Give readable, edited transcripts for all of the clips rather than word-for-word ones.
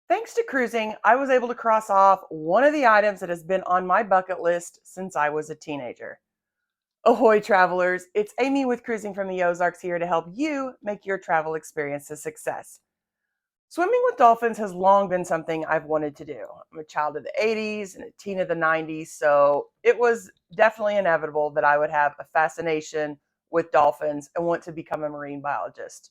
Thanks to cruising, I was able to cross off one of the items that has been on my bucket list since I was a teenager. Ahoy, travelers! It's Amy with Cruising from the Ozarks here to help you make your travel experience a success. Swimming with dolphins has long been something I've wanted to do. I'm a child of the 80s and a teen of the 90s, so it was definitely inevitable that I would have a fascination with dolphins and want to become a marine biologist.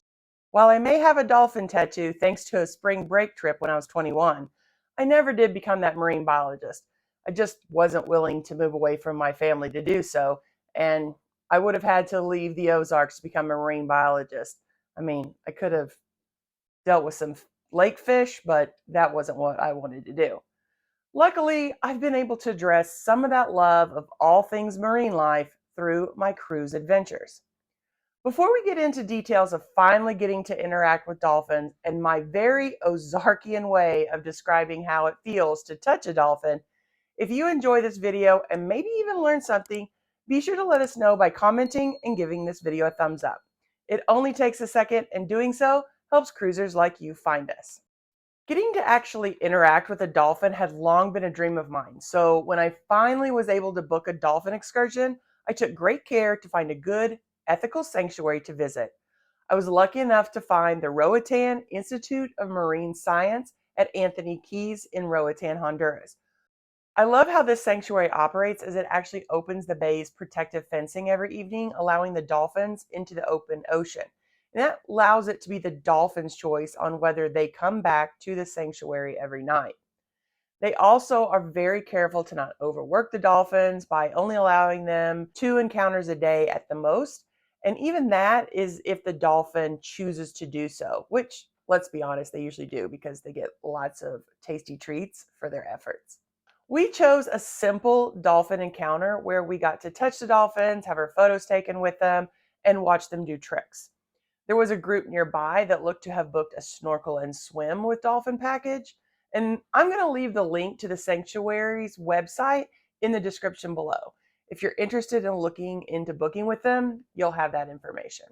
While I may have a dolphin tattoo thanks to a spring break trip when I was 21, I never did become that marine biologist. I just wasn't willing to move away from my family to do so, and I would have had to leave the Ozarks to become a marine biologist. I could have dealt with some lake fish, but that wasn't what I wanted to do. Luckily, I've been able to address some of that love of all things marine life through my cruise adventures. Before we get into details of finally getting to interact with dolphins and my very Ozarkian way of describing how it feels to touch a dolphin, if you enjoy this video and maybe even learn something, be sure to let us know by commenting and giving this video a thumbs up. It only takes a second, and doing so helps cruisers like you find us. Getting to actually interact with a dolphin had long been a dream of mine, so when I finally was able to book a dolphin excursion, I took great care to find a good, ethical sanctuary to visit. I was lucky enough to find the Roatan Institute of Marine Science at Anthony Keys in Roatan, Honduras. I love how this sanctuary operates as it actually opens the bay's protective fencing every evening, allowing the dolphins into the open ocean. And that allows it to be the dolphins' choice on whether they come back to the sanctuary every night. They also are very careful to not overwork the dolphins by only allowing them 2 encounters a day at the most. And even that is if the dolphin chooses to do so, which, let's be honest, they usually do because they get lots of tasty treats for their efforts. We chose a simple dolphin encounter where we got to touch the dolphins, have our photos taken with them, and watch them do tricks. There was a group nearby that looked to have booked a snorkel and swim with dolphin package, and I'm going to leave the link to the sanctuary's website in the description below. If you're interested in looking into booking with them, you'll have that information.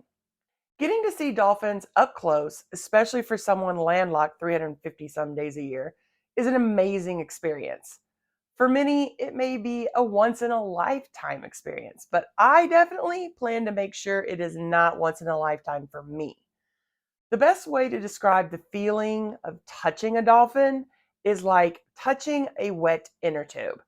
Getting to see dolphins up close, especially for someone landlocked 350 some days a year, is an amazing experience. For many, it may be a once in a lifetime experience, but I definitely plan to make sure it is not once in a lifetime for me. The best way to describe the feeling of touching a dolphin is like touching a wet inner tube.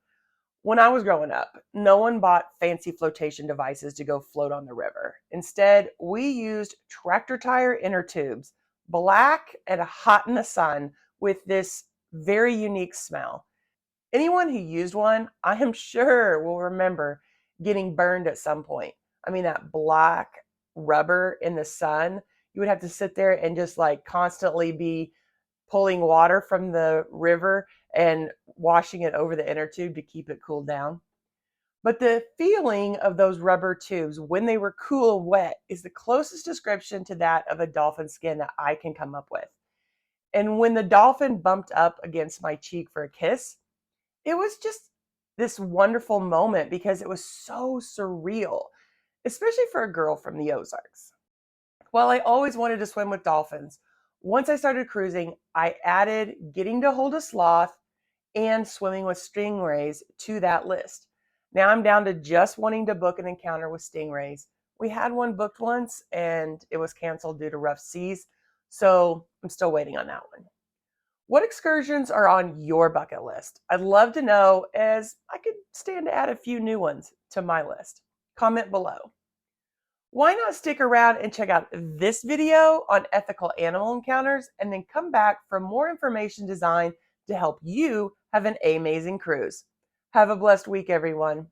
When I was growing up, no one bought fancy flotation devices to go float on the river. Instead, we used tractor tire inner tubes, black and hot in the sun, with this very unique smell. Anyone who used one, I am sure, will remember getting burned at some point. That black rubber in the sun, you would have to sit there and just like constantly be pulling water from the river and washing it over the inner tube to keep it cooled down. But the feeling of those rubber tubes when they were cool and wet is the closest description to that of a dolphin skin that I can come up with. And when the dolphin bumped up against my cheek for a kiss, it was just this wonderful moment because it was so surreal, especially for a girl from the Ozarks. While I always wanted to swim with dolphins, once I started cruising, I added getting to hold a sloth and swimming with stingrays to that list. Now I'm down to just wanting to book an encounter with stingrays. We had one booked once and it was canceled due to rough seas, so I'm still waiting on that one. What excursions are on your bucket list? I'd love to know, as I could stand to add a few new ones to my list. Comment below. Why not stick around and check out this video on ethical animal encounters and then come back for more information designed to help you have an amazing cruise. Have a blessed week, everyone.